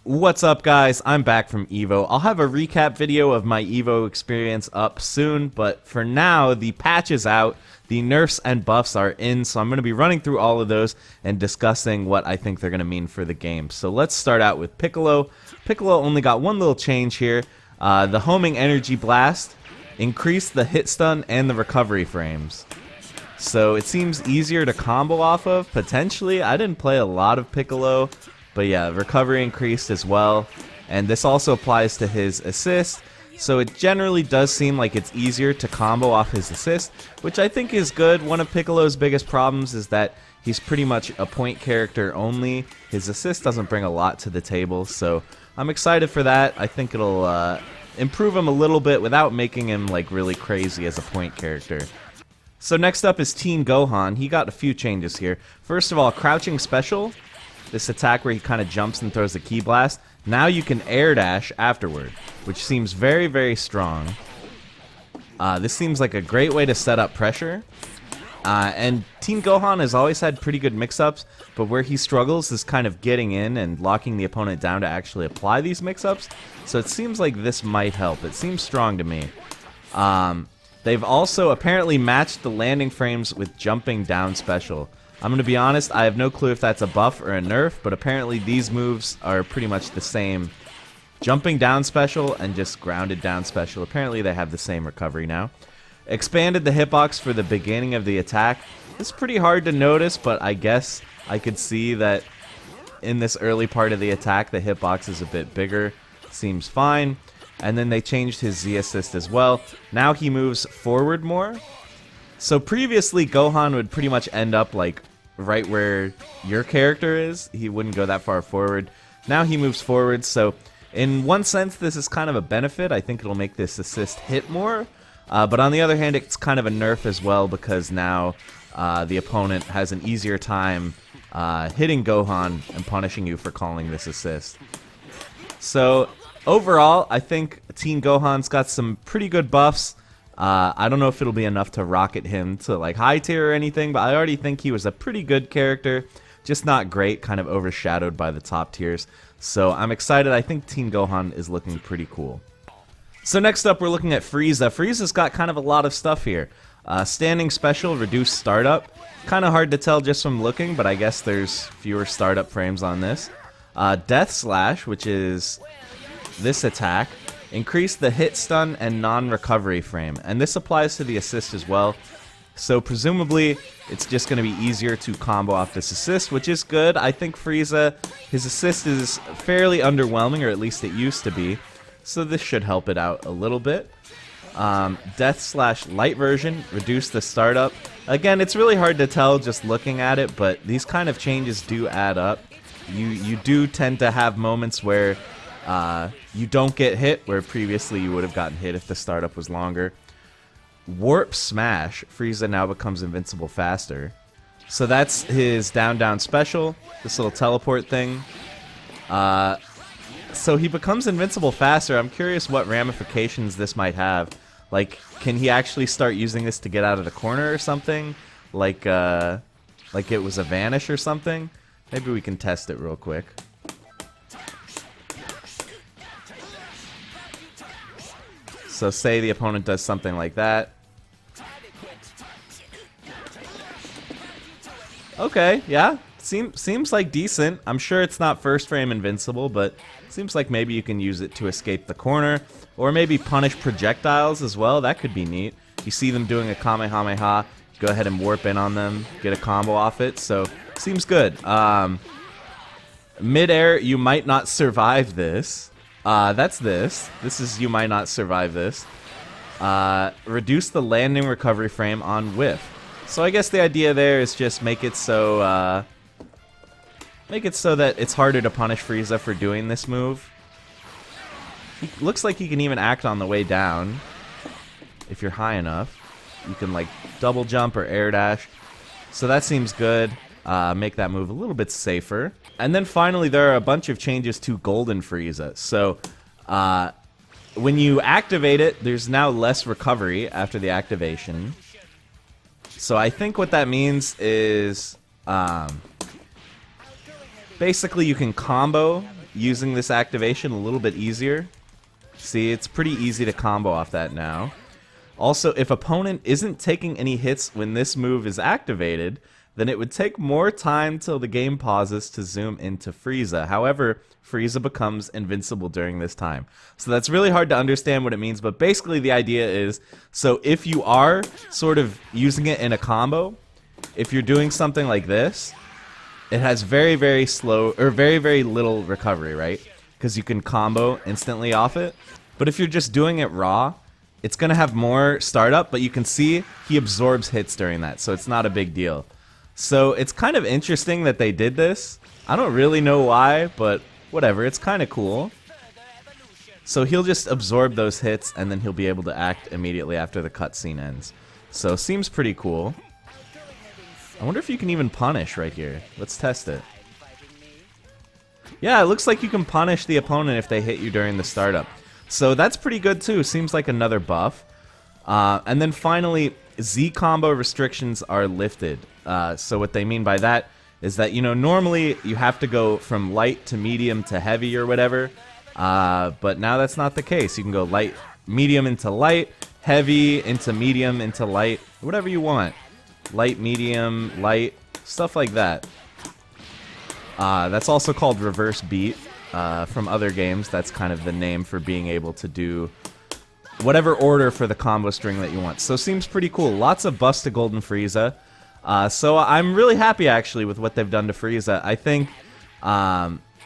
What's up, guys? I'm back from EVO. I'll have a recap video of my EVO experience up soon, but for now, the patch is out, the nerfs and buffs are in, so I'm going to be running through all of those and discussing what I think they're going to mean for the game. So let's start out with Piccolo. Piccolo only got one little change here. The homing energy blast increased the hit stun and the recovery frames. So it seems easier to combo off of, potentially. I didn't play a lot of Piccolo, but yeah, recovery increased as well. And this also applies to his assist. So it generally does seem like it's easier to combo off his assist, which I think is good. One of Piccolo's biggest problems is that he's pretty much a point character only. His assist doesn't bring a lot to the table, so I'm excited for that. I think it'll improve him a little bit without making him like really crazy as a point character. So next up is Tien Gohan. He got a few changes here. First of all, crouching special. This attack where he kind of jumps and throws the ki blast. Now you can air dash afterward, which seems very, very strong. This seems like a great way to set up pressure. And Tien Gohan has always had pretty good mix-ups, but where he struggles is kind of getting in and locking the opponent down to actually apply these mix-ups. So it seems like this might help. It seems strong to me. They've also apparently matched the landing frames with jumping down special. I'm going to be honest, I have no clue if that's a buff or a nerf, but apparently these moves are pretty much the same. Jumping down special and just grounded down special. Apparently they have the same recovery now. Expanded the hitbox for the beginning of the attack. It's pretty hard to notice, but I guess I could see that in this early part of the attack, the hitbox is a bit bigger. Seems fine. And then they changed his Z assist as well. Now he moves forward more. So previously, Gohan would pretty much end up like right where your character is. He wouldn't go that far forward. Now he moves forward, so in one sense, this is kind of a benefit. I think it'll make this assist hit more. But on the other hand, it's kind of a nerf as well because now the opponent has an easier time hitting Gohan and punishing you for calling this assist. So overall, I think Tien Gohan's got some pretty good buffs. I don't know if it'll be enough to rocket him to like high tier or anything, but I already think he was a pretty good character, just not great, kind of overshadowed by the top tiers. So I'm excited. I think Tien Gohan is looking pretty cool. So next up, we're looking at Frieza. Frieza's got kind of a lot of stuff here. Standing special, reduced startup. Kind of hard to tell just from looking, but I guess there's fewer startup frames on this. Death Slash, which is this attack. Increase the hit stun and non-recovery frame, and this applies to the assist as well. So presumably, it's just going to be easier to combo off this assist, which is good. I think Frieza, his assist is fairly underwhelming, or at least it used to be. So this should help it out a little bit. Death Slash light version, reduce the startup. Again, it's really hard to tell just looking at it, but these kind of changes do add up. You do tend to have moments where you don't get hit, where previously you would have gotten hit if the startup was longer. Warp Smash, Frieza now becomes invincible faster. So that's his down special, this little teleport thing. So he becomes invincible faster. I'm curious what ramifications this might have. Like, can he actually start using this to get out of the corner or something? Like it was a vanish or something? Maybe we can test it real quick. So say the opponent does something like that. Okay, yeah. Seems like decent. I'm sure it's not first frame invincible, but seems like maybe you can use it to escape the corner. Or maybe punish projectiles as well. That could be neat. You see them doing a Kamehameha, go ahead and warp in on them, get a combo off it. So, seems good. Mid-air, you might not survive this. That's this. This is you might not survive this. Reduce the landing recovery frame on whiff. So I guess the idea there is just make it so that it's harder to punish Frieza for doing this move. He looks like he can even act on the way down. If you're high enough, you can like double jump or air dash. So that seems good. Make that move a little bit safer. And then finally, there are a bunch of changes to Golden Frieza. So, when you activate it, there's now less recovery after the activation. So I think what that means is, basically you can combo using this activation a little bit easier. See, it's pretty easy to combo off that now. Also, if opponent isn't taking any hits when this move is activated, then it would take more time till the game pauses to zoom into Frieza. However, Frieza becomes invincible during this time. So that's really hard to understand what it means, but basically the idea is, so if you are sort of using it in a combo, if you're doing something like this, it has very, very slow, or very, very little recovery, right? Because you can combo instantly off it. But if you're just doing it raw, it's going to have more startup, but you can see he absorbs hits during that, so it's not a big deal. So it's kind of interesting that they did this. I don't really know why, but whatever, it's kind of cool. So he'll just absorb those hits, and then he'll be able to act immediately after the cutscene ends. So seems pretty cool. I wonder if you can even punish right here. Let's test it. Yeah, it looks like you can punish the opponent if they hit you during the startup. So that's pretty good too. Seems like another buff. And then finally, Z combo restrictions are lifted. So what they mean by that is that, you know, normally you have to go from light to medium to heavy or whatever. But now that's not the case. You can go light, medium into light, heavy into medium into light, whatever you want. Light, medium, light, stuff like that. That's also called reverse beat. From other games, that's kind of the name for being able to do whatever order for the combo string that you want. So seems pretty cool. Lots of buffs to Golden Frieza. So I'm really happy actually with what they've done to Frieza. I think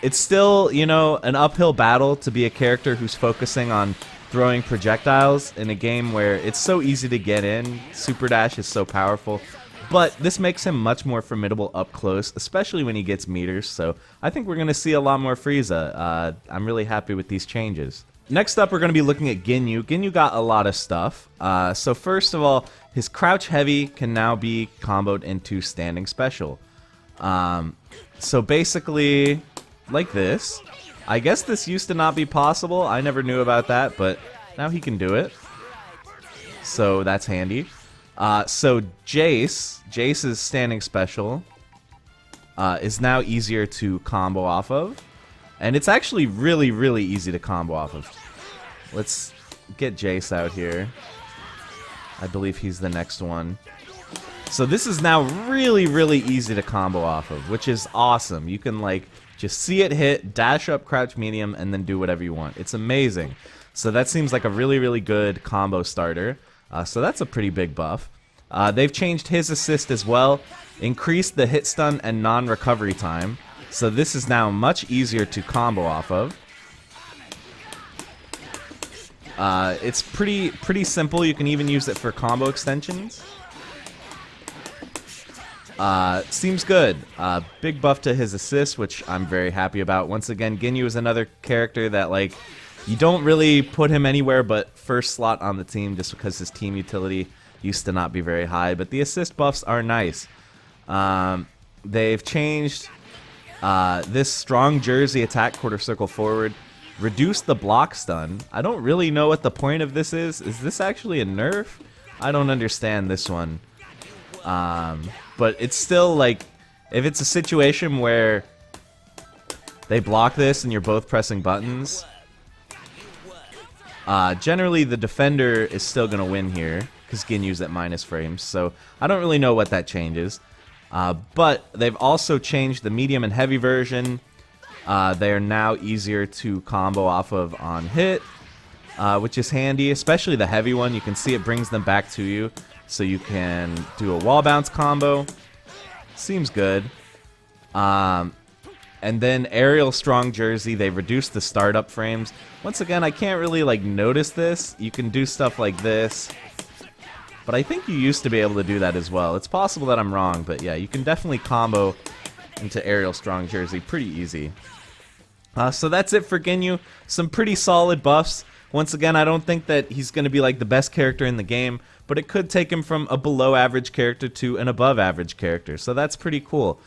it's still, you know, an uphill battle to be a character who's focusing on throwing projectiles in a game where it's so easy to get in. Super Dash is so powerful. But this makes him much more formidable up close, especially when he gets meters, so I think we're going to see a lot more Frieza. I'm really happy with these changes. Next up, we're going to be looking at Ginyu. Ginyu got a lot of stuff. So first of all, his Crouch Heavy can now be comboed into Standing Special. So basically, like this. I guess this used to not be possible. I never knew about that, but now he can do it. So that's handy. So Jace's Standing Special is now easier to combo off of. And it's actually really, really easy to combo off of. Let's get Jace out here. I believe he's the next one. So this is now really, really easy to combo off of, which is awesome. You can, like, just see it hit, dash up, crouch medium, and then do whatever you want. It's amazing. So that seems like a really, really good combo starter. So that's a pretty big buff. They've changed his assist as well, increased the hit stun and non-recovery time. So this is now much easier to combo off of. It's pretty simple. You can even use it for combo extensions. Seems good. Big buff to his assist, which I'm very happy about. Once again, Ginyu is another character that, like, you don't really put him anywhere but first slot on the team just because his team utility used to not be very high. But the assist buffs are nice. They've changed this strong jersey attack quarter circle forward. Reduce the block stun. I don't really know what the point of this is. Is this actually a nerf? I don't understand this one. But it's still, like, if it's a situation where they block this and you're both pressing buttons, generally the defender is still going to win here because Ginyu's at minus frames. So I don't really know what that changes. But they've also changed the medium and heavy version. They are now easier to combo off of on hit, which is handy, especially the heavy one. You can see it brings them back to you, so you can do a wall bounce combo. Seems good. And then aerial strong jersey, they reduced the startup frames. Once again, I can't really, like, notice this. You can do stuff like this, but I think you used to be able to do that as well. It's possible that I'm wrong, but yeah, you can definitely combo into aerial strong jersey pretty easy. So that's it for Ginyu. Some pretty solid buffs. Once again, I don't think that he's going to be like the best character in the game, but it could take him from a below average character to an above average character, so that's pretty cool.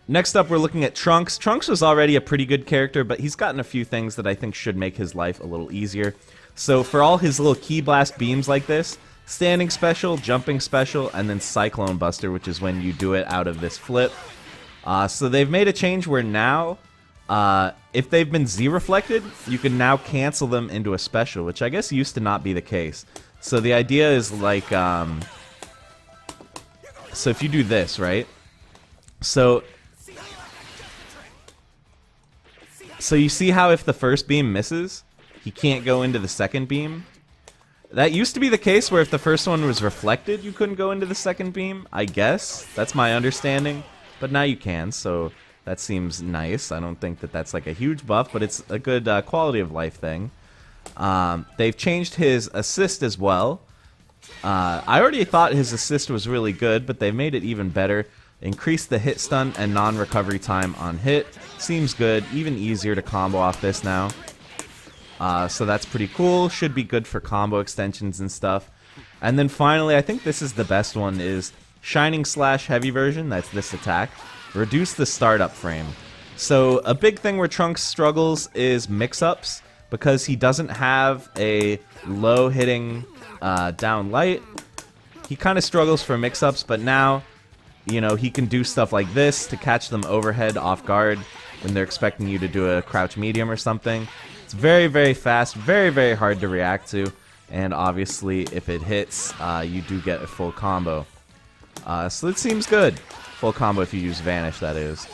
Next up, we're looking at Trunks. Trunks was already a pretty good character, but he's gotten a few things that I think should make his life a little easier. So for all his little Ki Blast beams like this, Standing Special, Jumping Special, and then Cyclone Buster, which is when you do it out of this flip. So they've made a change where now If they've been Z-reflected, you can now cancel them into a special, which I guess used to not be the case. So the idea is like, so if you do this, right? So you see how if the first beam misses, he can't go into the second beam? That used to be the case where if the first one was reflected, you couldn't go into the second beam, I guess. That's my understanding. But now you can, so that seems nice. I don't think that that's like a huge buff, but it's a good quality of life thing. They've changed his assist as well. I already thought his assist was really good, but they've made it even better. Increased the hit stun and non-recovery time on hit. Seems good. Even easier to combo off this now. So that's pretty cool. Should be good for combo extensions and stuff. And then finally, I think this is the best one, is Shining Slash Heavy version. That's this attack. Reduce the startup frame. So a big thing where Trunks struggles is mix-ups, because he doesn't have a low hitting down light. He kind of struggles for mix-ups, but now, you know, he can do stuff like this to catch them overhead off guard when they're expecting you to do a crouch medium or something. It's very, very fast, very, very hard to react to, and obviously if it hits, you do get a full combo. So it seems good. Full combo if you use Vanish, that is.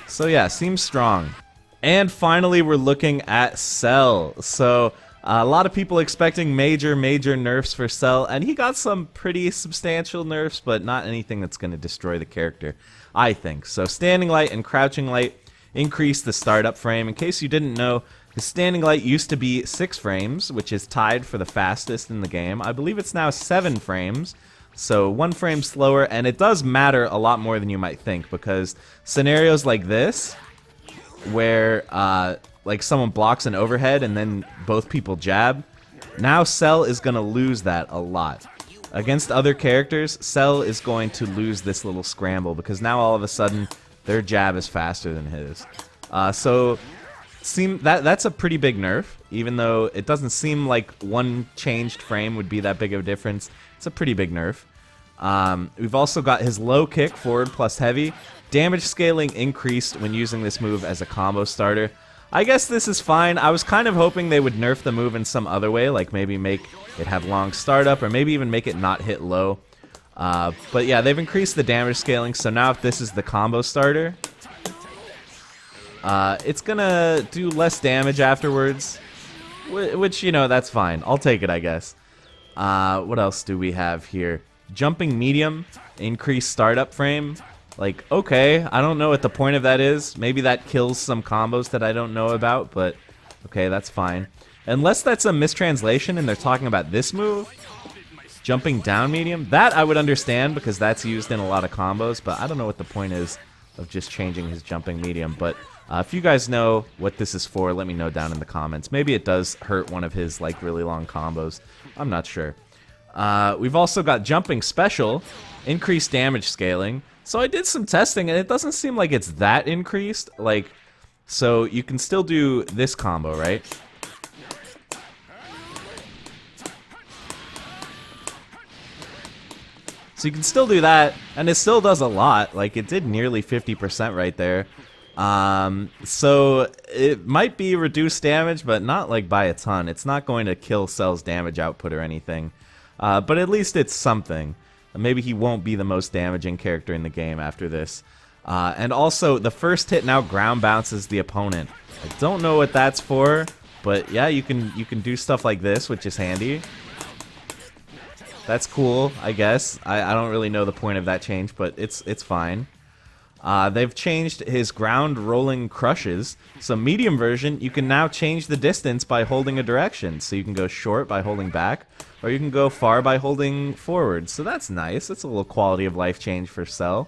So yeah, seems strong. And finally, we're looking at Cell. So a lot of people expecting major nerfs for Cell, and he got some pretty substantial nerfs, but not anything that's going to destroy the character, I think. So Standing Light and Crouching Light increase the startup frame. In case you didn't know, his Standing Light used to be 6 frames, which is tied for the fastest in the game. I believe it's now 7 frames, so 1 frame slower, and it does matter a lot more than you might think, because scenarios like this, where like someone blocks an overhead and then both people jab, now Cell is going to lose that a lot. Against other characters, Cell is going to lose this little scramble, because now all of a sudden their jab is faster than his. So that's a pretty big nerf, even though it doesn't seem like one changed frame would be that big of a difference. It's a pretty big nerf. We've also got his low kick, forward plus heavy. Damage scaling increased when using this move as a combo starter. I guess this is fine. I was kind of hoping they would nerf the move in some other way, like maybe make it have long startup, or maybe even make it not hit low. But yeah, they've increased the damage scaling, so now if this is the combo starter, it's gonna do less damage afterwards, which, you know, that's fine. I'll take it, I guess. What else do we have here? Jumping medium, increased startup frame. Like, okay, I don't know what the point of that is. Maybe that kills some combos that I don't know about, but okay, that's fine. Unless that's a mistranslation and they're talking about this move, jumping down medium, that I would understand, because that's used in a lot of combos, but I don't know what the point is of just changing his jumping medium. But if you guys know what this is for, let me know down in the comments. Maybe it does hurt one of his like really long combos. I'm not sure. We've also got jumping special, increased damage scaling. So I did some testing, and it doesn't seem like it's that increased. Like, so you can still do this combo, right? So you can still do that, and it still does a lot. Like, it did nearly 50% right there. So it might be reduced damage, but not like by a ton. It's not going to kill Cell's damage output or anything. But at least it's something. Maybe he won't be the most damaging character in the game after this. And also, the first hit now ground bounces the opponent. I don't know what that's for, but yeah, you can do stuff like this, which is handy. That's cool, I guess. I don't really know the point of that change, but it's fine. They've changed his ground rolling crushes. So medium version, you can now change the distance by holding a direction. So you can go short by holding back, or you can go far by holding forward. So that's nice. That's a little quality of life change for Cell.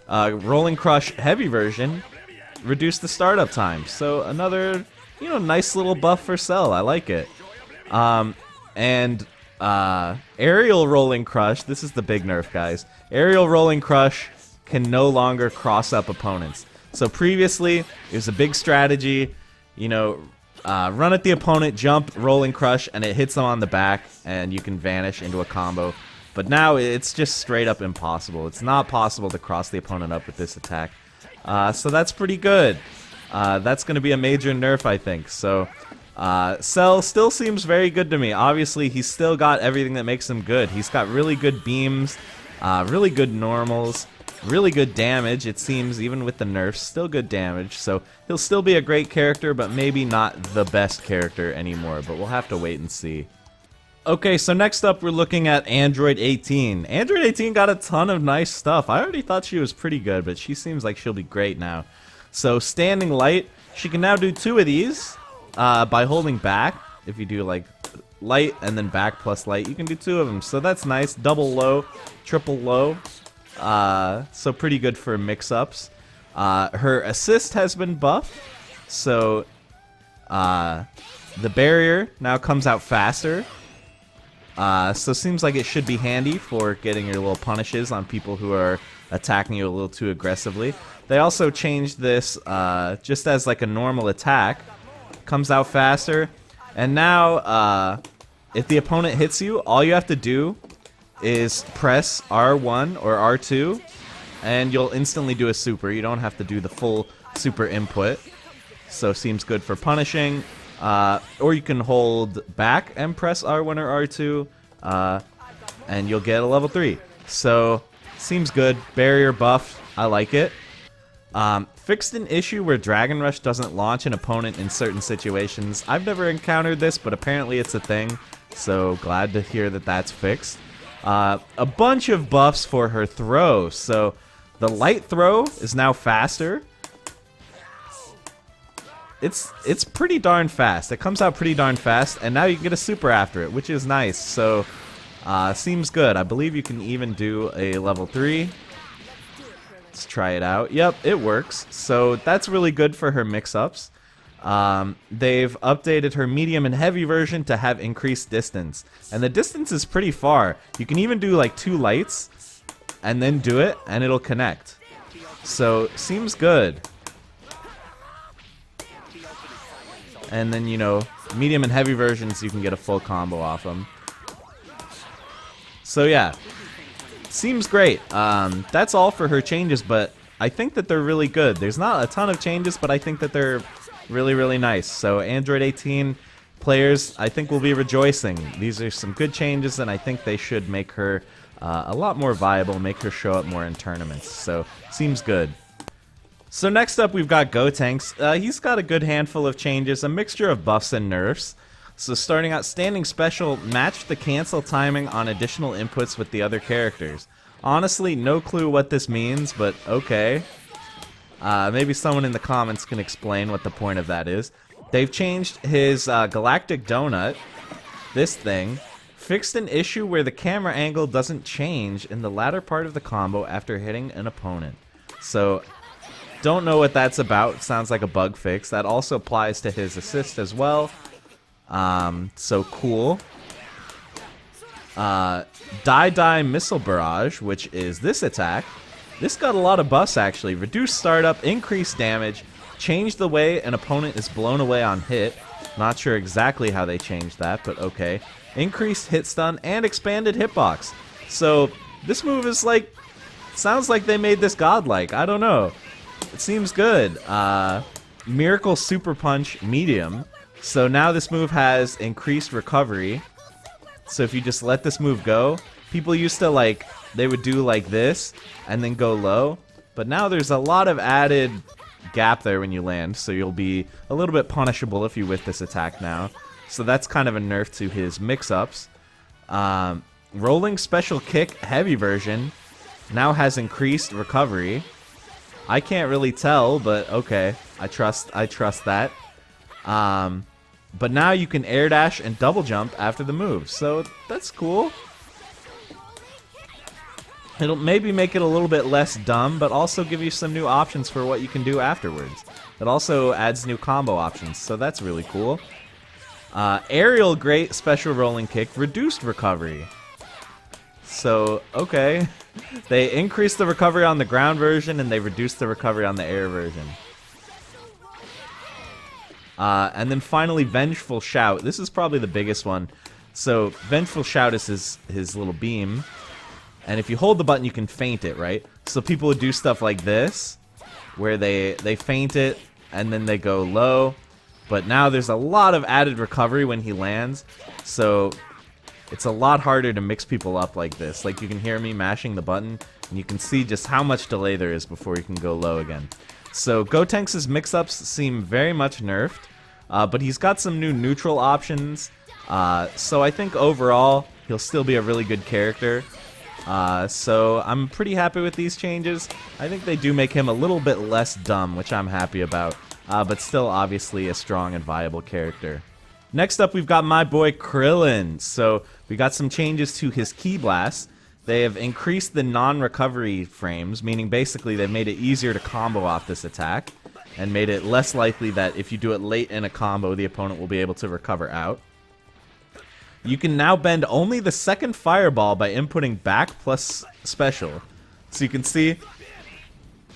Rolling crush heavy version, reduce the startup time. So another, you know, nice little buff for Cell. I like it. And aerial rolling crush. This is the big nerf, guys. Aerial rolling crush can no longer cross up opponents. So previously, it was a big strategy, you know, run at the opponent, jump, rolling crush, and it hits them on the back, and you can vanish into a combo. But now it's just straight up impossible. It's not possible to cross the opponent up with this attack. So that's pretty good. That's going to be a major nerf, I think. So Cell still seems very good to me. Obviously, he's still got everything that makes him good. He's got really good beams, really good normals, really good damage, it seems, even with the nerfs. Still good damage, so he'll still be a great character, but maybe not the best character anymore. But we'll have to wait and see. Okay, so next up we're looking at Android 18. Android 18 got a ton of nice stuff. I already thought she was pretty good, but she seems like she'll be great now. So Standing Light, she can now do 2 of these by holding back. If you do like light and then back plus light, you can do 2 of them. So that's nice. Double low, triple low. So pretty good for mix-ups. Her assist has been buffed, so the barrier now comes out faster. So seems like it should be handy for getting your little punishes on people who are attacking you a little too aggressively. They also changed this just as like a normal attack. Comes out faster. And now, if the opponent hits you, all you have to do is press R1 or R2, and you'll instantly do a super. You don't have to do the full super input. So seems good for punishing. Or you can hold back and press R1 or R2, and you'll get a level 3. So, seems good. Barrier buff, I like it. Fixed an issue where Dragon Rush doesn't launch an opponent in certain situations. I've never encountered this, but apparently it's a thing. So, glad to hear that that's fixed. A bunch of buffs for her throw. So, the light throw is now faster. It's pretty darn fast. It comes out pretty darn fast, and now you can get a super after it, which is nice. So, seems good. I believe you can even do a level 3. Let's try it out. Yep, it works. So that's really good for her mix-ups. They've updated her medium and heavy version to have increased distance, and the distance is pretty far. You can even do like 2 lights, and then do it, and it'll connect. So, seems good. And then, you know, medium and heavy versions, you can get a full combo off them. So yeah, seems great. That's all for her changes, but I think that they're really good. There's not a ton of changes, but I think that they're really, really nice. So Android 18 players, I think, will be rejoicing. These are some good changes, and I think they should make her a lot more viable, make her show up more in tournaments. So, seems good. So next up we've got Gotenks. He's got a good handful of changes, a mixture of buffs and nerfs. So starting out, Standing Special, match the cancel timing on additional inputs with the other characters. Honestly, no clue what this means, but okay. Maybe someone in the comments can explain what the point of that is. They've changed his Galactic Donut, this thing, fixed an issue where the camera angle doesn't change in the latter part of the combo after hitting an opponent. So, don't know what that's about. Sounds like a bug fix. That also applies to his assist as well. So cool. Die Missile Barrage, which is this attack. This got a lot of buffs actually. Reduced startup, increased damage, changed the way an opponent is blown away on hit. Not sure exactly how they changed that, but okay. Increased hit stun and expanded hitbox. So this move is like, sounds like they made this godlike. I don't know. It seems good. Miracle Super Punch Medium. So now this move has increased recovery. So if you just let this move go, people used to like, they would do like this and then go low. But now there's a lot of added gap there when you land. So you'll be a little bit punishable if you whiff this attack now. So that's kind of a nerf to his mix-ups. Rolling Special Kick Heavy version now has increased recovery. I can't really tell, but okay. I trust that. But now you can air dash and double jump after the move. So that's cool. It'll maybe make it a little bit less dumb, but also give you some new options for what you can do afterwards. It also adds new combo options, so that's really cool. Aerial Great Special Rolling Kick, reduced recovery. So, okay. They increased the recovery on the ground version, and they reduced the recovery on the air version. And then finally, Vengeful Shout. This is probably the biggest one. So, Vengeful Shout is his little beam. And if you hold the button, you can feint it, right? So people would do stuff like this. where they feint it and then they go low. But now there's a lot of added recovery when he lands, so it's a lot harder to mix people up like this. Like, you can hear me mashing the button, and you can see just how much delay there is before you can go low again. So Gotenks' mix-ups seem very much nerfed, but he's got some new neutral options, so I think overall he'll still be a really good character. So I'm pretty happy with these changes. I think they do make him a little bit less dumb, which I'm happy about, but still obviously a strong and viable character. Next up, we've got my boy Krillin. So we got some changes to his Ki Blast. They have increased the non-recovery frames, meaning basically they've made it easier to combo off this attack, and made it less likely that if you do it late in a combo, the opponent will be able to recover out. You can now bend only the second fireball by inputting back plus special. So you can see,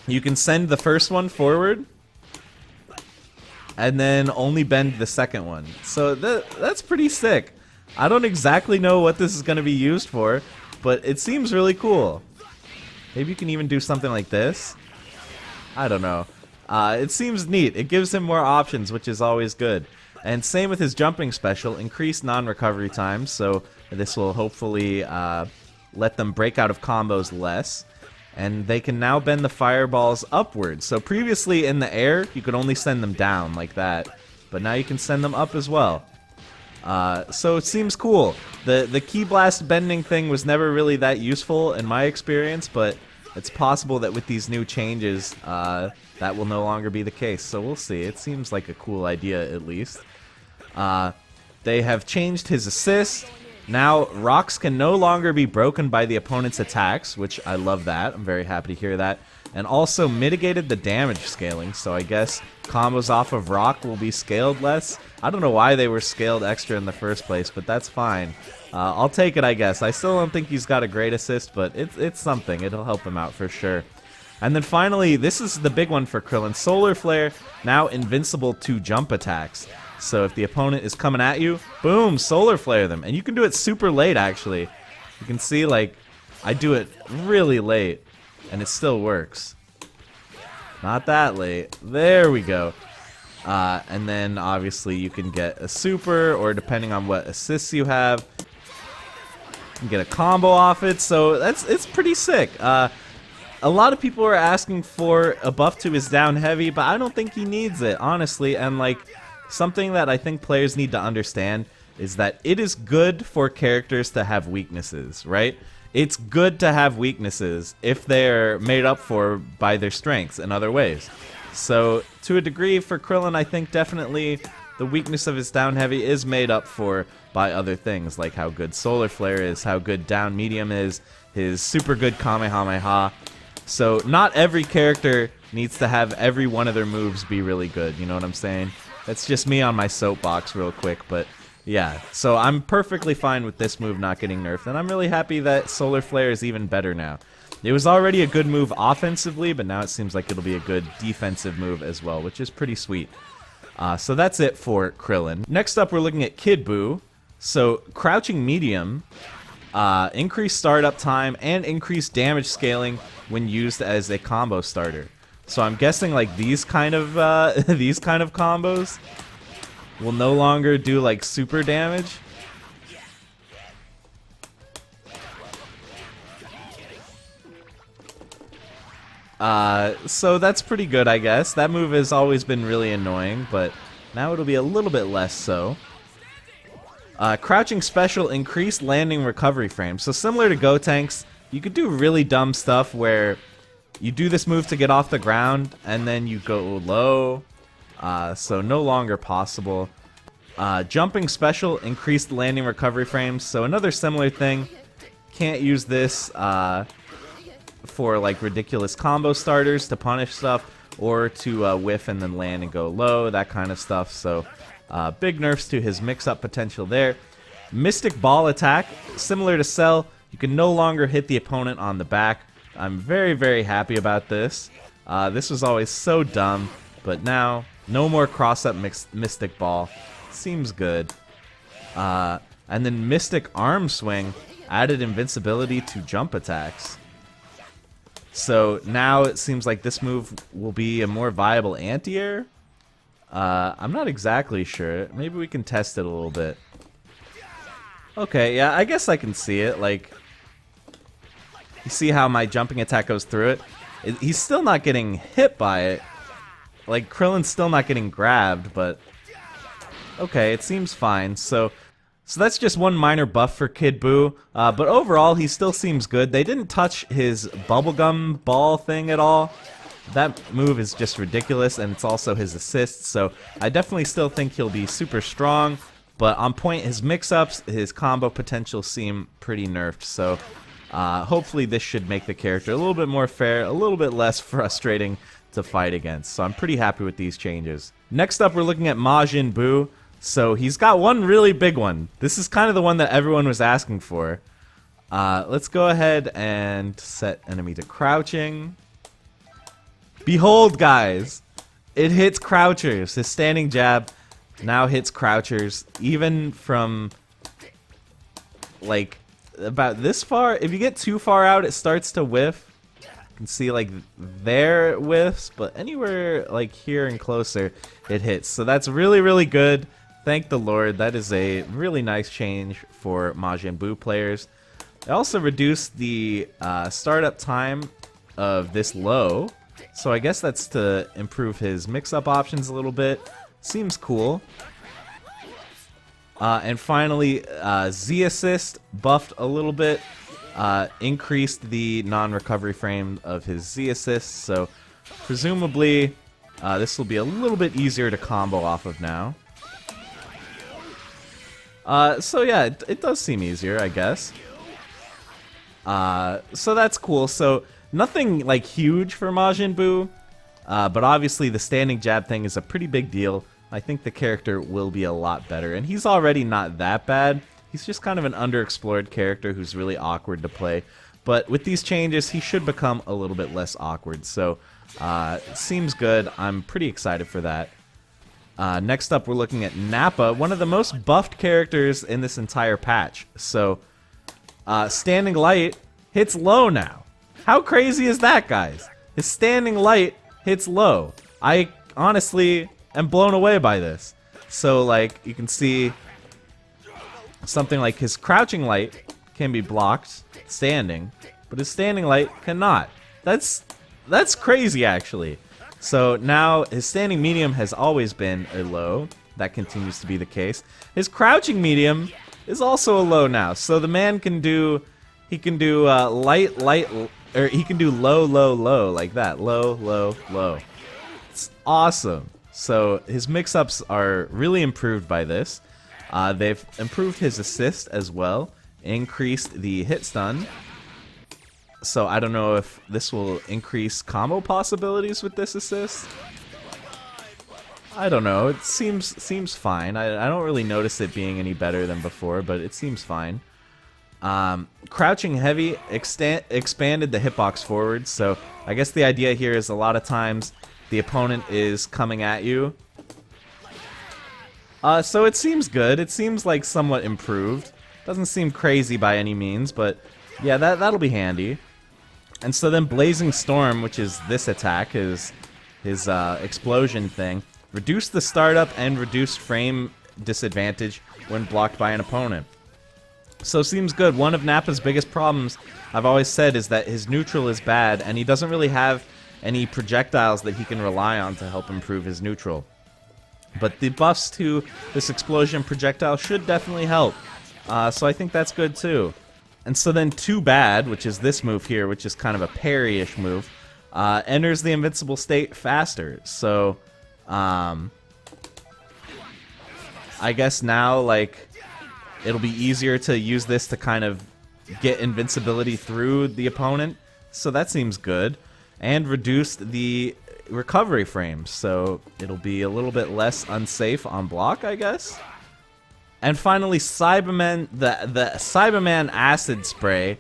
you can send the first one forward, and then only bend the second one. So that's pretty sick. I don't exactly know what this is going to be used for, but it seems really cool. Maybe you can even do something like this. I don't know. It seems neat. It gives him more options, which is always good. And same with his jumping special, increased non-recovery times, so this will hopefully let them break out of combos less. And they can now bend the fireballs upwards. So previously in the air, you could only send them down like that, but now you can send them up as well. So it seems cool. The Ki Blast bending thing was never really that useful in my experience, but it's possible that with these new changes, that will no longer be the case. So we'll see. It seems like a cool idea, at least. They have changed his assist. Now, rocks can no longer be broken by the opponent's attacks, which I love that. I'm very happy to hear that. And also mitigated the damage scaling, so I guess combos off of rock will be scaled less. I don't know why they were scaled extra in the first place, but that's fine. I'll take it, I guess. I still don't think he's got a great assist, but it's something. It'll help him out for sure. And then finally, this is the big one for Krillin. Solar Flare, now invincible to jump attacks. So if the opponent is coming at you, boom, Solar Flare them. And you can do it super late, actually. You can see, like, I do it really late, and it still works. Not that late. There we go. And then, obviously, you can get a super, or depending on what assists you have, you can get a combo off it. So it's pretty sick. A lot of people are asking for a buff to his down heavy, but I don't think he needs it, honestly. And, like, something that I think players need to understand is that it is good for characters to have weaknesses, right? It's good to have weaknesses if they're made up for by their strengths in other ways. So, to a degree, for Krillin, I think definitely the weakness of his down heavy is made up for by other things, like how good Solar Flare is, how good down medium is, his super good Kamehameha. So, not every character needs to have every one of their moves be really good, you know what I'm saying? That's just me on my soapbox real quick, but yeah. So I'm perfectly fine with this move not getting nerfed, and I'm really happy that Solar Flare is even better now. It was already a good move offensively, but now it seems like it'll be a good defensive move as well, which is pretty sweet. So that's it for Krillin. Next up, we're looking at Kid Buu. So crouching medium, increased startup time, and increased damage scaling when used as a combo starter. So I'm guessing like these kind of combos will no longer do like super damage. So that's pretty good, I guess. That move has always been really annoying, but now it'll be a little bit less so. Crouching special, increased landing recovery frame. So similar to Gotenks, you could do really dumb stuff where you do this move to get off the ground, and then you go low, so no longer possible. Jumping special, increased landing recovery frames, so another similar thing. Can't use this for like ridiculous combo starters to punish stuff, or to whiff and then land and go low, that kind of stuff. So big nerfs to his mix-up potential there. Mystic Ball attack, similar to Cell, you can no longer hit the opponent on the back. I'm very, very happy about this. This was always so dumb, but now, no more cross-up Mystic Ball. Seems good. And then Mystic Arm Swing added invincibility to jump attacks. So now it seems like this move will be a more viable anti-air. I'm not exactly sure. Maybe we can test it a little bit. Okay, yeah, I guess I can see it. Like, you see how my jumping attack goes through it? He's still not getting hit by it. Like, Krillin's still not getting grabbed, but okay, it seems fine. So that's just one minor buff for Kid Buu, but overall he still seems good. They didn't touch his bubblegum ball thing at all. That move is just ridiculous, and it's also his assist, so I definitely still think he'll be super strong, but on point, his mix-ups, his combo potential seem pretty nerfed, so hopefully this should make the character a little bit more fair, a little bit less frustrating to fight against, so I'm pretty happy with these changes. Next up, we're looking at Majin Buu. So he's got one really big one. This is kind of the one that everyone was asking for. Let's go ahead and set enemy to crouching. Behold, guys! It hits crouchers. His standing jab now hits crouchers. Even from, like, about this far. If you get too far out, it starts to whiff. You can see, like, there it whiffs. But anywhere, like, here and closer, it hits. So that's really, really good. Thank the Lord. That is a really nice change for Majin Buu players. It also reduced the startup time of this low. So I guess that's to improve his mix-up options a little bit. Seems cool. And finally, Z assist buffed a little bit. Increased the non-recovery frame of his Z assist. So presumably this will be a little bit easier to combo off of now. So yeah, it does seem easier, I guess. So that's cool. So nothing like huge for Majin Buu, but obviously the standing jab thing is a pretty big deal. I think the character will be a lot better, and he's already not that bad. He's just kind of an underexplored character who's really awkward to play. But with these changes, he should become a little bit less awkward. So it seems good. I'm pretty excited for that. Next up, we're looking at Nappa, one of the most buffed characters in this entire patch. So, Standing Light hits low now. How crazy is that, guys? His Standing Light hits low. I honestly am blown away by this. So, like, you can see something like his Crouching Light can be blocked standing, but his Standing Light cannot. That's crazy, actually. So now his standing medium has always been a low. That continues to be the case. His crouching medium is also a low now. So the man can do, he can do light, or he can do low, low, low, like that. Low, low, low. It's awesome. So his mix-ups are really improved by this. They've improved his assist as well. Increased the hit stun. So I don't know if this will increase combo possibilities with this assist. I don't know. It seems fine. I don't really notice it being any better than before, but it seems fine. Crouching heavy expanded the hitbox forward. So I guess the idea here is a lot of times the opponent is coming at you. So it seems good. It seems like somewhat improved. Doesn't seem crazy by any means, but yeah, that'll be handy. And so then Blazing Storm, which is this attack, his explosion thing, reduced the startup and reduced frame disadvantage when blocked by an opponent. So seems good. One of Nappa's biggest problems, I've always said, is that his neutral is bad, and he doesn't really have any projectiles that he can rely on to help improve his neutral. But the buffs to this explosion projectile should definitely help. So I think that's good too. And so then Too Bad, which is this move here, which is kind of a parry-ish move, enters the invincible state faster. So, I guess now, like, it'll be easier to use this to kind of get invincibility through the opponent. So that seems good. And reduce the recovery frames, so it'll be a little bit less unsafe on block, I guess. And finally, Cyberman, the Cyberman Acid Spray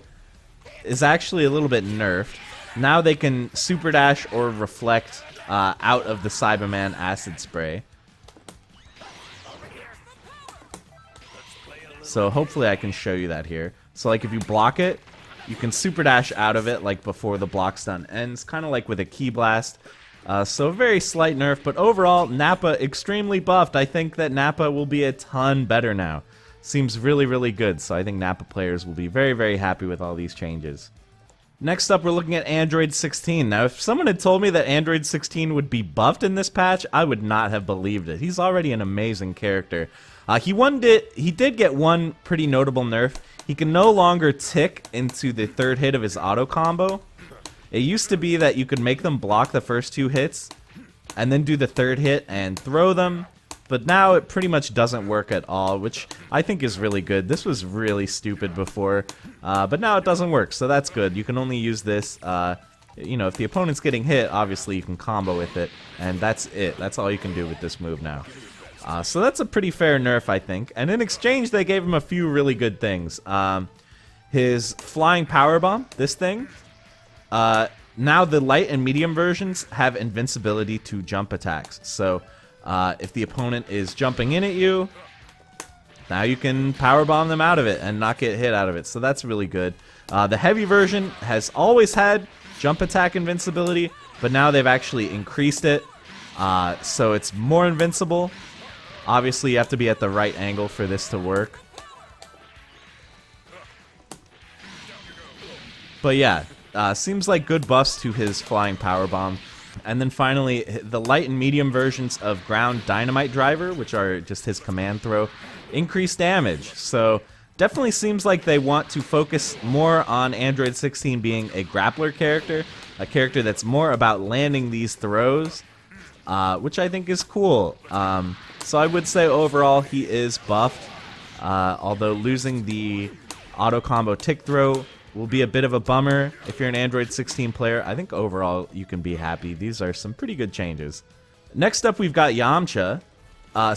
is actually a little bit nerfed. Now they can Super Dash or Reflect out of the Cyberman Acid Spray. So hopefully I can show you that here. So like if you block it, You can super dash out of it like before the block stun ends, kind of like with a ki blast. So a very slight nerf, but overall, Nappa extremely buffed. I think that Nappa will be a ton better now. Seems really, really good, so I think Nappa players will be very, very happy with all these changes. Next up, we're looking at Android 16. Now, if someone had told me that Android 16 would be buffed in this patch, I would not have believed it. He's already an amazing character. He did get one pretty notable nerf. He can no longer tick into the third hit of his auto combo. It used to be that you could make them block the first 2 hits and then do the third hit and throw them, but now it pretty much doesn't work at all, which I think is really good. This was really stupid before, but now it doesn't work, so that's good. You can only use this, you know, if the opponent's getting hit, obviously you can combo with it, and that's it. That's all you can do with this move now. So that's a pretty fair nerf, I think. And in exchange, they gave him a few really good things. His flying power bomb, this thing. Now the light and medium versions have invincibility to jump attacks. So if the opponent is jumping in at you, now you can power bomb them out of it and not get hit out of it. So that's really good. The heavy version has always had jump attack invincibility, but now they've actually increased it. So it's more invincible. Obviously, you have to be at the right angle for this to work. But yeah, seems like good buffs to his flying power bomb. And then finally, the light and medium versions of ground dynamite driver, which are just his command throw, increase damage. So definitely seems like they want to focus more on Android 16 being a grappler character, a character that's more about landing these throws, which I think is cool. So I would say overall he is buffed, although losing the auto combo tick throw will be a bit of a bummer if you're an Android 16 player. I think overall you can be happy. These are some pretty good changes. Next up we've got Yamcha.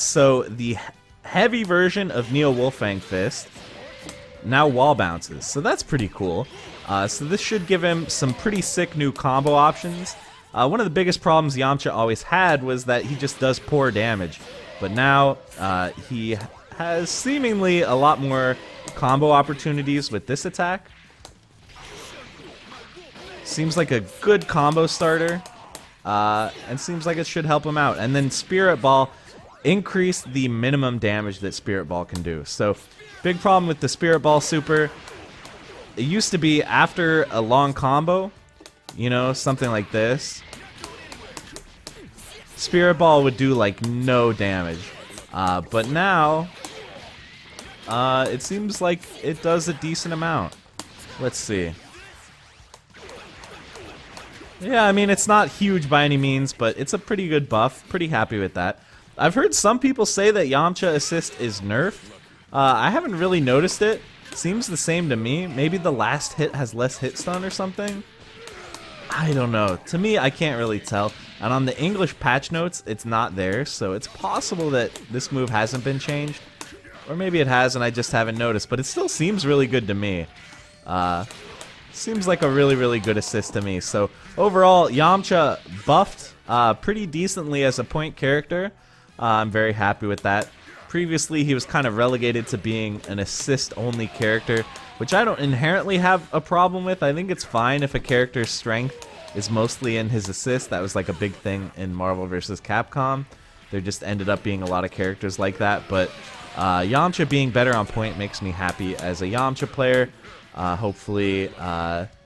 So the heavy version of Neo Wolfang Fist now wall bounces, so that's pretty cool. So this should give him some pretty sick new combo options. One of the biggest problems Yamcha always had was that he just does poor damage, but now he has seemingly a lot more combo opportunities with this attack. Seems like a good combo starter, and seems like it should help him out. And then Spirit Ball increased the minimum damage that Spirit Ball can do. So, big problem with the Spirit Ball super. It used to be after a long combo, you know, something like this, Spirit Ball would do like no damage. But now, it seems like it does a decent amount. Let's see. Yeah, I mean, it's not huge by any means, but it's a pretty good buff. Pretty happy with that. I've heard some people say that Yamcha assist is nerfed. I haven't really noticed it. Seems the same to me. Maybe the last hit has less hit stun or something? I don't know. To me, I can't really tell. And on the English patch notes, it's not there, so it's possible that this move hasn't been changed. Or maybe it has and I just haven't noticed, but it still seems really good to me. Seems like a really, really good assist to me. So overall, Yamcha buffed pretty decently as a point character. I'm very happy with that. Previously, he was kind of relegated to being an assist-only character, which I don't inherently have a problem with. I think it's fine if a character's strength is mostly in his assist. That was like a big thing in Marvel vs. Capcom. There just ended up being a lot of characters like that, but Yamcha being better on point makes me happy as a Yamcha player. Hopefully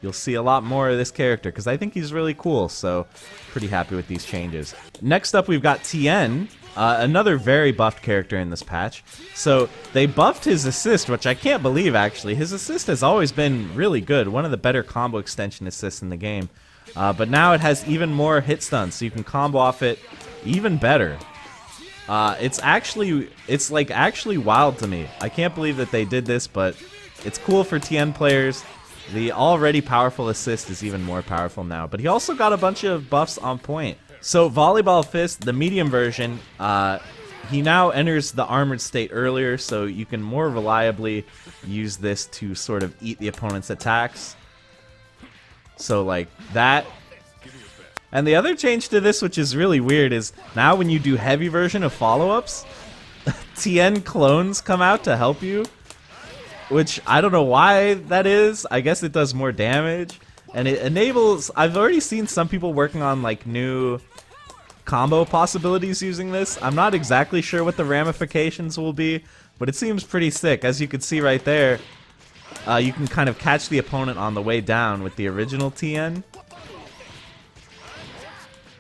you'll see a lot more of this character because I think he's really cool, so pretty happy with these changes. Next up we've got Tien, another very buffed character in this patch. So they buffed his assist, which I can't believe actually. His assist has always been really good, one of the better combo extension assists in the game. But now it has even more hit stun, so you can combo off it even better. It's actually wild to me. I can't believe that they did this, but it's cool for Tien players. The already powerful assist is even more powerful now. But he also got a bunch of buffs on point. So Volleyball Fist, the medium version, he now enters the armored state earlier, so you can more reliably use this to sort of eat the opponent's attacks. So like that. And the other change to this, which is really weird, is now when you do heavy version of follow-ups, Tien clones come out to help you. which I don't know why that is. I guess it does more damage, and it enables... I've already seen some people working on like new combo possibilities using this. I'm not exactly sure what the ramifications will be, but it seems pretty sick. As you can see right there, you can kind of catch the opponent on the way down with the original Tien.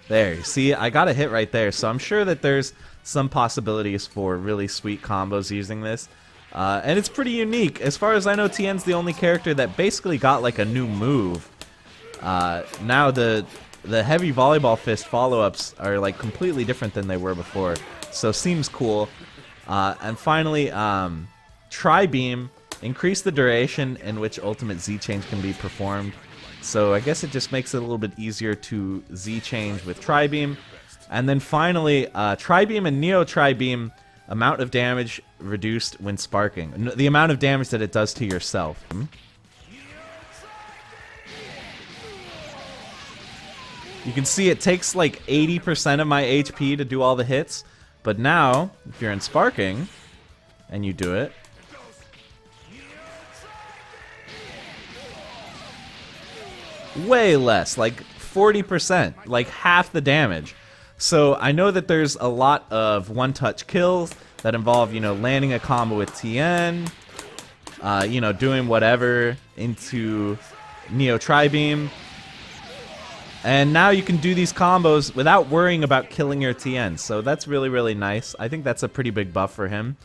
There, see, I got a hit right there, so I'm sure that there's some possibilities for really sweet combos using this. And it's pretty unique. As far as I know, Tien's the only character that basically got like a new move. Now the heavy volleyball fist follow-ups are like completely different than they were before, so seems cool. And finally, Tri-Beam, increase the duration in which ultimate Z-Change can be performed. So I guess it just makes it a little bit easier to Z-Change with Tri-Beam. And then finally, Tri-Beam and Neo Tri-Beam, amount of damage reduced when sparking. The amount of damage that it does to yourself. You can see it takes like 80% of my HP to do all the hits. But now, if you're in sparking, and you do it, way less, like 40%, like half the damage. So I know that there's a lot of one-touch kills that involve, you know, landing a combo with Tien, you know, doing whatever into Neo Tri-Beam. And now you can do these combos without worrying about killing your Tien. So that's really, really nice. I think that's a pretty big buff for him.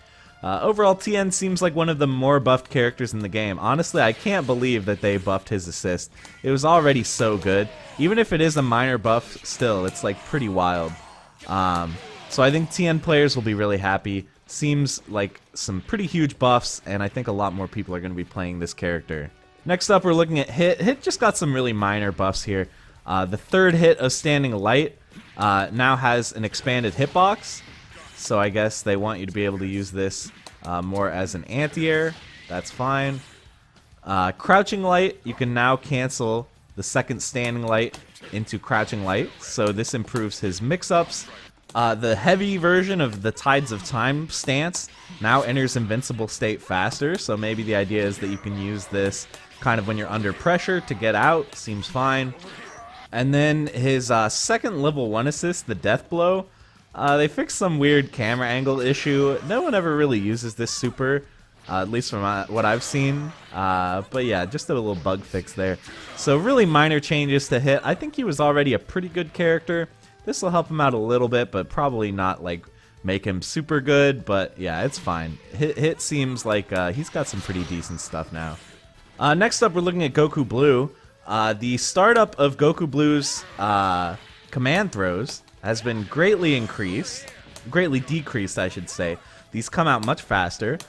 Overall, Tien seems like one of the more buffed characters in the game. Honestly, I can't believe that they buffed his assist. It was already so good. Even if it is a minor buff, still, it's like pretty wild. So I think Tien players will be really happy. Seems like some pretty huge buffs, and I think a lot more people are going to be playing this character. Next up, we're looking at Hit. Hit just got some really minor buffs here. The third hit of Standing Light now has an expanded hitbox. So I guess they want you to be able to use this more as an anti-air. That's fine. Crouching Light, you can now cancel the second Standing Light into Crouching Light. So this improves his mix-ups. The heavy version of the Tides of Time stance now enters Invincible State faster. So maybe the idea is that you can use this kind of when you're under pressure to get out. Seems fine. And then his second level 1 assist, the Death Blow. They fixed some weird camera angle issue. No one ever really uses this super, at least from what I've seen. But yeah, just a little bug fix there. So really minor changes to Hit. I think he was already a pretty good character. This will help him out a little bit, but probably not like make him super good. But yeah, it's fine. Hit seems like he's got some pretty decent stuff now. Next up, we're looking at Goku Blue. The startup of Goku Blue's command throws has been greatly decreased, I should say. These come out much faster,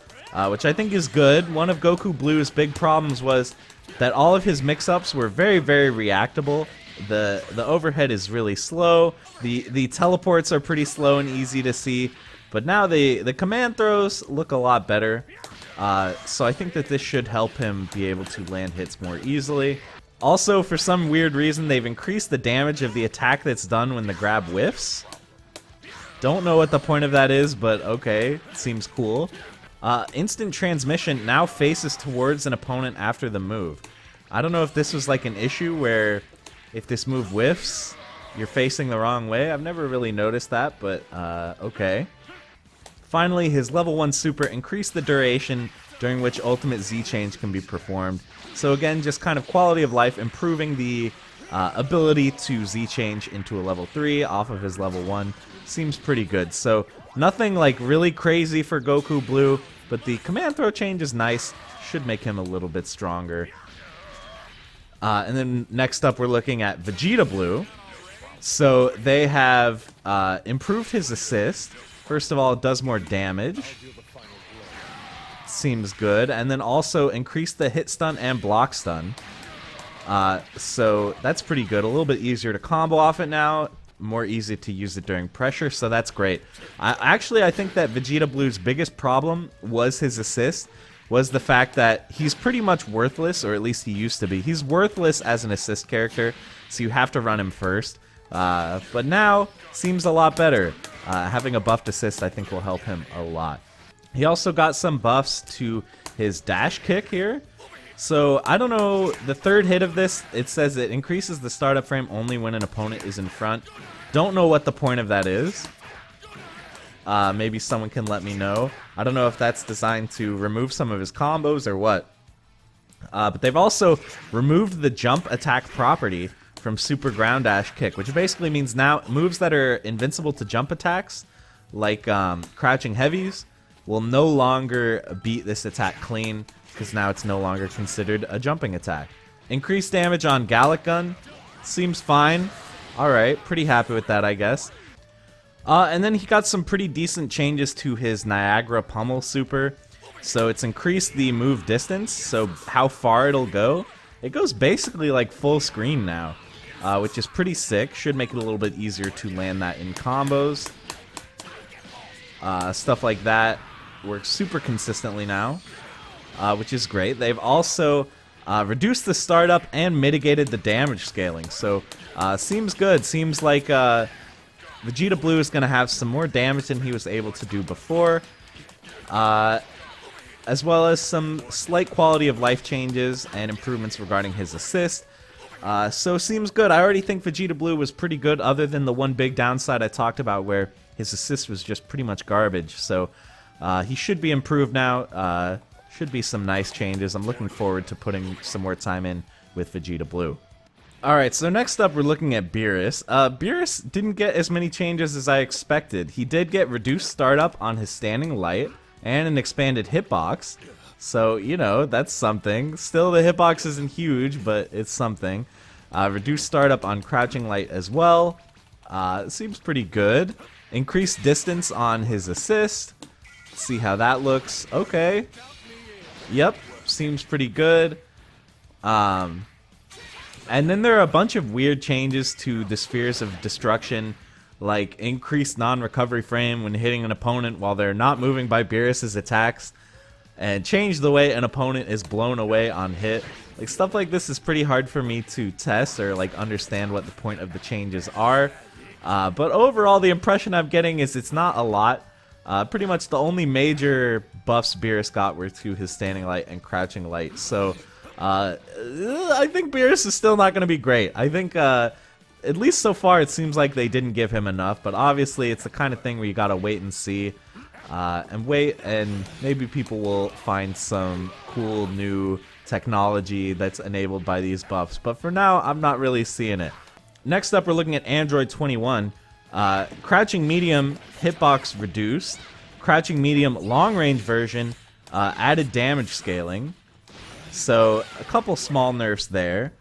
which I think is good. One of Goku Blue's big problems was that all of his mix-ups were very, very reactable. The overhead is really slow. The teleports are pretty slow and easy to see. But now the command throws look a lot better. So I think that this should help him be able to land hits more easily. Also, for some weird reason, they've increased the damage of the attack that's done when the grab whiffs. Don't know what the point of that is, but okay, seems cool. Instant transmission now faces towards an opponent after the move. I don't know if this was like an issue where if this move whiffs, you're facing the wrong way. I've never really noticed that, but okay. Finally, his level 1 super increased the duration during which ultimate Z-Change can be performed. So again, just kind of quality of life, improving the ability to Z-Change into a level 3 off of his level 1. Seems pretty good. So nothing like really crazy for Goku Blue, but the command throw change is nice. Should make him a little bit stronger. And then next up, we're looking at Vegeta Blue. So they have improved his assist. First of all, it does more damage. Seems good. And then also increase the hit stun and block stun. So that's pretty good. A little bit easier to combo off it now. More easy to use it during pressure, so that's great. Actually, I think that Vegeta Blue's biggest problem was his assist. Was the fact that he's pretty much worthless, or at least he used to be. He's worthless as an assist character, so you have to run him first. But now, seems a lot better. Having a buffed assist, I think, will help him a lot. He also got some buffs to his dash kick here. So, I don't know, the third hit of this, it says it increases the startup frame only when an opponent is in front. Don't know what the point of that is. Maybe someone can let me know. I don't know if that's designed to remove some of his combos or what. But they've also removed the jump attack property from Super Ground Dash Kick, which basically means now moves that are invincible to jump attacks, like crouching heavies, will no longer beat this attack clean, because now it's no longer considered a jumping attack. Increased damage on Gallic Gun, seems fine. Alright, pretty happy with that, I guess. And then he got some pretty decent changes to his Niagara Pummel Super. So it's increased the move distance, so how far it'll go. It goes basically like full screen now, which is pretty sick. Should make it a little bit easier to land that in combos. Stuff like that works super consistently now, which is great. They've also reduced the startup and mitigated the damage scaling, so seems good. Seems like Vegeta Blue is going to have some more damage than he was able to do before, as well as some slight quality of life changes and improvements regarding his assist. So seems good. I already think Vegeta Blue was pretty good, other than the one big downside I talked about where his assist was just pretty much garbage. So he should be improved now. Should be some nice changes. I'm looking forward to putting some more time in with Vegeta Blue. Alright, so next up we're looking at Beerus. Beerus didn't get as many changes as I expected. He did get reduced startup on his standing light and an expanded hitbox. So, you know, that's something. Still, the hitbox isn't huge, but it's something. Reduced startup on crouching light as well. Seems pretty good. Increased distance on his assist. See how that looks. Okay. Yep, seems pretty good. And then there are a bunch of weird changes to the Spheres of Destruction, like increased non-recovery frame when hitting an opponent while they're not moving by Beerus' attacks, and change the way an opponent is blown away on hit. Like, stuff like this is pretty hard for me to test or like understand what the point of the changes are. But overall, the impression I'm getting is it's not a lot. Pretty much the only major buffs Beerus got were to his standing light and crouching light. So I think Beerus is still not going to be great. I think, at least so far, it seems like they didn't give him enough. But obviously, it's the kind of thing where you got to wait and see. And maybe people will find some cool new technology that's enabled by these buffs. But for now, I'm not really seeing it. Next up, we're looking at Android 21. Crouching medium hitbox reduced. Crouching medium long range version added damage scaling. So a couple small nerfs there.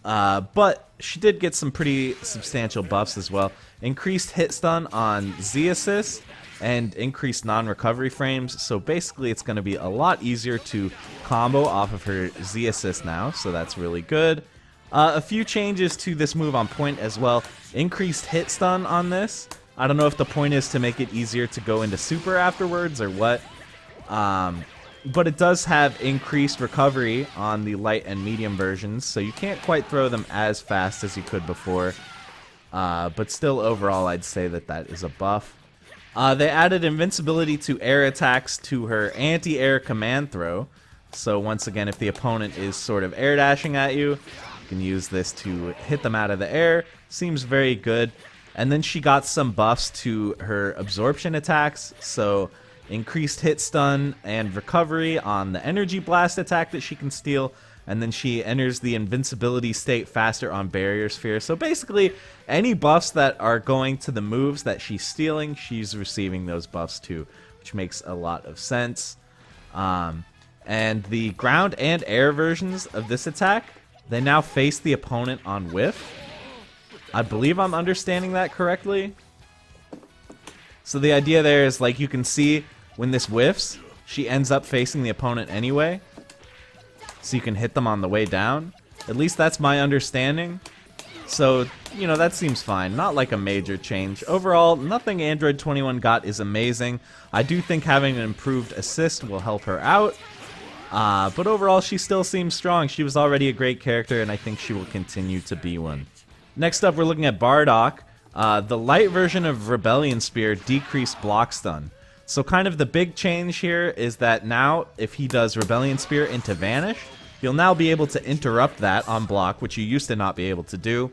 But she did get some pretty substantial buffs as well. Increased hit stun on Z assist and increased non-recovery frames. So basically it's going to be a lot easier to combo off of her Z assist now. So that's really good. A few changes to this move on point as well. Increased hit stun on this. I don't know if the point is to make it easier to go into super afterwards or what. But it does have increased recovery on the light and medium versions, so you can't quite throw them as fast as you could before. But still, overall, I'd say that that is a buff. They added invincibility to air attacks to her anti-air command throw. So once again, if the opponent is sort of air dashing at you, you can use this to hit them out of the air. Seems very good. And then she got some buffs to her absorption attacks, so increased hit stun and recovery on the energy blast attack that she can steal, and then she enters the invincibility state faster on barrier sphere. So basically, any buffs that are going to the moves that she's stealing, she's receiving those buffs too, which makes a lot of sense. And the ground and air versions of this attack, they now face the opponent on whiff. I believe I'm understanding that correctly. So the idea there is, like, you can see when this whiffs, she ends up facing the opponent anyway. So you can hit them on the way down. At least that's my understanding. So, you know, that seems fine. Not like a major change. Overall, nothing Android 21 got is amazing. I do think having an improved assist will help her out. But overall, she still seems strong. She was already a great character, and I think she will continue to be one. Next up, we're looking at Bardock. The light version of Rebellion Spear decreased block stun. So kind of the big change here is that now if he does Rebellion Spear into Vanish, you'll now be able to interrupt that on block, which you used to not be able to do,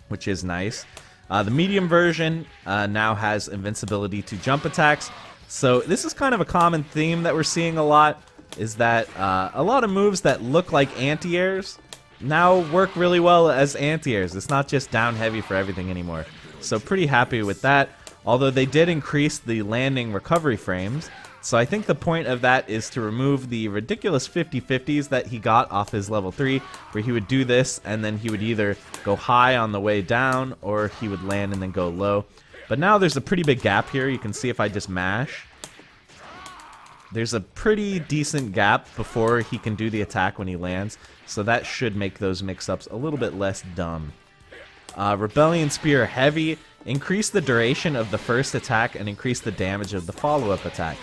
which is nice. The medium version now has invincibility to jump attacks. So this is kind of a common theme that we're seeing a lot, is that a lot of moves that look like anti-airs now work really well as anti-airs. It's not just down heavy for everything anymore. So pretty happy with that. Although they did increase the landing recovery frames. So I think the point of that is to remove the ridiculous 50-50s that he got off his level 3, where he would do this and then he would either go high on the way down or he would land and then go low. But now there's a pretty big gap here. You can see if I just mash, there's a pretty decent gap before he can do the attack when he lands. So that should make those mix-ups a little bit less dumb. Rebellion Spear Heavy, increase the duration of the first attack and increase the damage of the follow-up attack.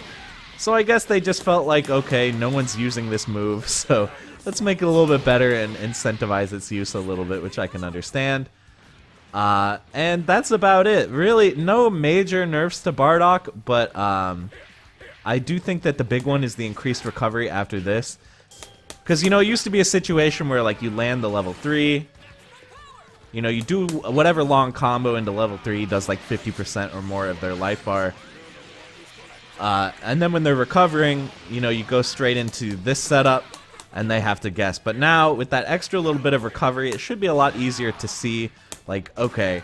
So I guess they just felt like, okay, no one's using this move, so let's make it a little bit better and incentivize its use a little bit, which I can understand. And that's about it. Really, no major nerfs to Bardock, but I do think that the big one is the increased recovery after this. Because, you know, it used to be a situation where, like, you land the level 3, you know, you do whatever long combo into level 3 does, like, 50% or more of their life bar. And then when they're recovering, you know, you go straight into this setup, and they have to guess. But now, with that extra little bit of recovery, it should be a lot easier to see, like, okay,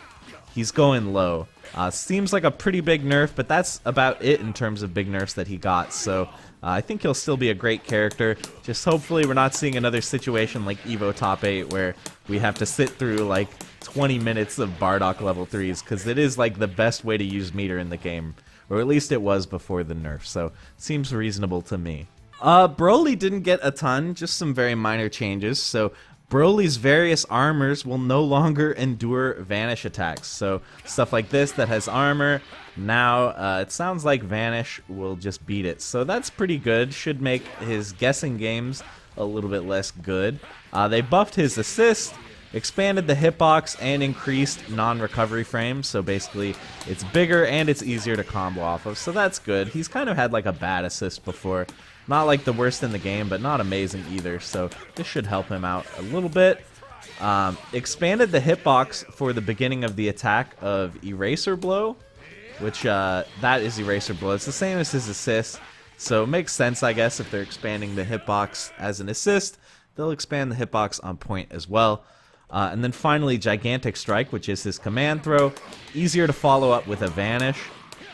he's going low. Seems like a pretty big nerf, but that's about it in terms of big nerfs that he got. So I think he'll still be a great character. Just hopefully we're not seeing another situation like Evo Top 8 where we have to sit through like 20 minutes of Bardock level 3s, because it is like the best way to use meter in the game. Or at least it was before the nerf, so seems reasonable to me. Broly didn't get a ton, just some very minor changes. So Broly's various armors will no longer endure Vanish attacks. So stuff like this that has armor, now it sounds like Vanish will just beat it. So that's pretty good, should make his guessing games a little bit less good. They buffed his assist, expanded the hitbox, and increased non-recovery frames. So basically it's bigger and it's easier to combo off of, so that's good. He's kind of had like a bad assist before. Not like the worst in the game, but not amazing either, so this should help him out a little bit. Expanded the hitbox for the beginning of the attack of Eraser Blow, which that is Eraser Blow. It's the same as his assist, so it makes sense, I guess, if they're expanding the hitbox as an assist, they'll expand the hitbox on point as well. And then finally, Gigantic Strike, which is his command throw. Easier to follow up with a Vanish.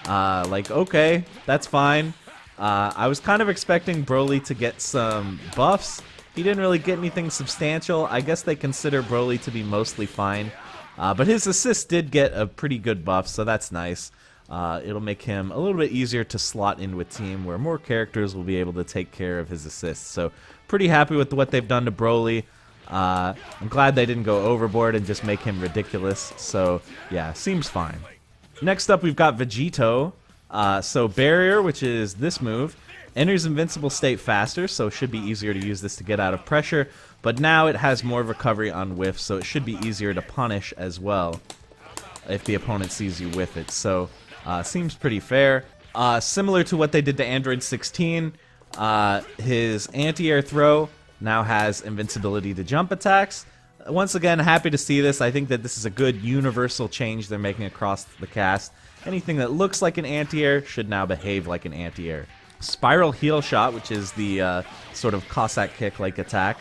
Like, okay, that's fine. I was kind of expecting Broly to get some buffs. He didn't really get anything substantial. I guess they consider Broly to be mostly fine. But his assist did get a pretty good buff, so that's nice. It'll make him a little bit easier to slot in with team, where more characters will be able to take care of his assists. So pretty happy with what they've done to Broly. I'm glad they didn't go overboard and just make him ridiculous. So yeah, seems fine. Next up, we've got Vegito. So Barrier, which is this move, enters invincible state faster, so it should be easier to use this to get out of pressure. But now it has more recovery on whiff, so it should be easier to punish as well if the opponent sees you with it. So seems pretty fair. Similar to what they did to Android 16, his anti-air throw now has invincibility to jump attacks. Once again, happy to see this. I think that this is a good universal change they're making across the cast. Anything that looks like an anti-air should now behave like an anti-air. Spiral Heel Shot, which is the sort of Cossack kick-like attack,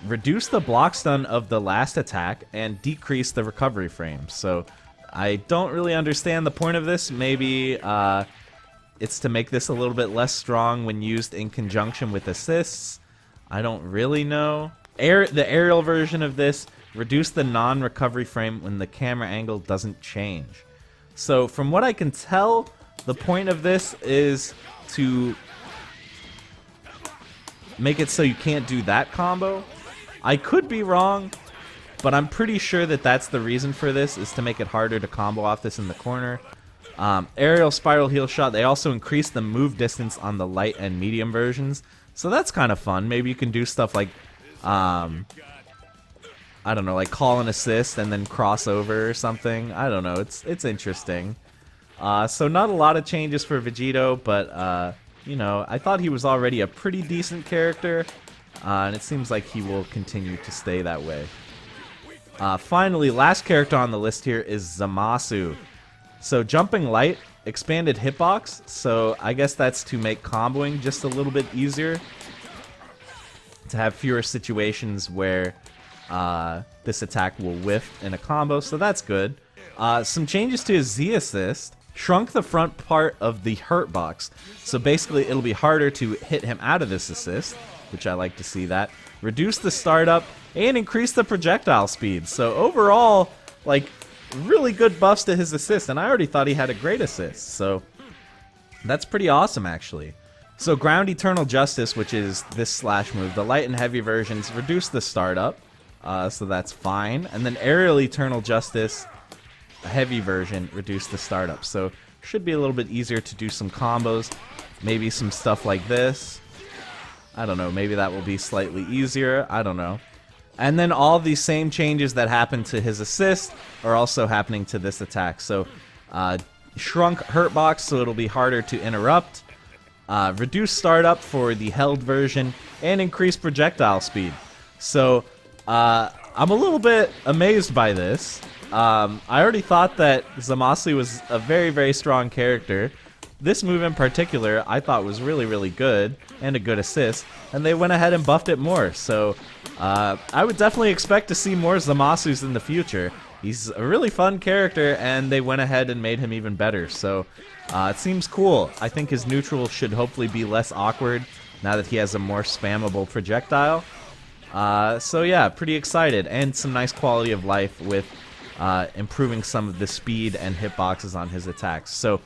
reduce the block stun of the last attack and decrease the recovery frame. So I don't really understand the point of this. Maybe it's to make this a little bit less strong when used in conjunction with assists. I don't really know. The aerial version of this, reduce the non-recovery frame when the camera angle doesn't change. So from what I can tell, the point of this is to make it so you can't do that combo. I could be wrong, but I'm pretty sure that that's the reason for this, is to make it harder to combo off this in the corner. Aerial Spiral Heel Shot, they also increase the move distance on the light and medium versions, so that's kind of fun. Maybe you can do stuff like, I don't know, like call an assist and then cross over or something. I don't know, it's interesting. So not a lot of changes for Vegito, but you know, I thought he was already a pretty decent character, and it seems like he will continue to stay that way. Finally, last character on the list here is Zamasu. So jumping light, expanded hitbox, so I guess that's to make comboing just a little bit easier, to have fewer situations where this attack will whiff in a combo, so that's good. Some changes to his Z assist. Shrunk the front part of the hurt box, so basically it'll be harder to hit him out of this assist, which I like to see that. Reduce the startup, and increase the projectile speed. So overall, like, really good buffs to his assist, and I already thought he had a great assist, so that's pretty awesome actually. So Ground Eternal Justice, which is this slash move, the light and heavy versions reduce the startup, so that's fine. And then Aerial Eternal Justice, a heavy version, reduce the startup. So should be a little bit easier to do some combos, maybe some stuff like this. I don't know, maybe that will be slightly easier, I don't know. And then all these same changes that happened to his assist are also happening to this attack. So shrunk hurt box, so it'll be harder to interrupt. Reduce startup for the held version, and increase projectile speed. So I'm a little bit amazed by this. I already thought that Zamasu was a very, very strong character. This move in particular I thought was really, really good, and a good assist, and they went ahead and buffed it more. So I would definitely expect to see more Zamasus in the future. He's a really fun character, and they went ahead and made him even better. So it seems cool. I think his neutral should hopefully be less awkward now that he has a more spammable projectile. So yeah, pretty excited, and some nice quality of life with improving some of the speed and hitboxes on his attacks. So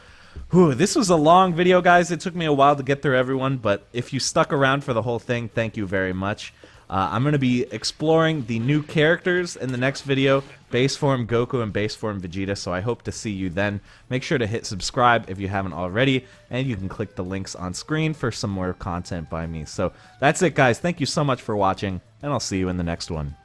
this was a long video, guys. It took me a while to get through everyone, but if you stuck around for the whole thing, thank you very much. I'm going to be exploring the new characters in the next video, Base Form Goku and Base Form Vegeta, so I hope to see you then. Make sure to hit subscribe if you haven't already, and you can click the links on screen for some more content by me. So that's it, guys. Thank you so much for watching, and I'll see you in the next one.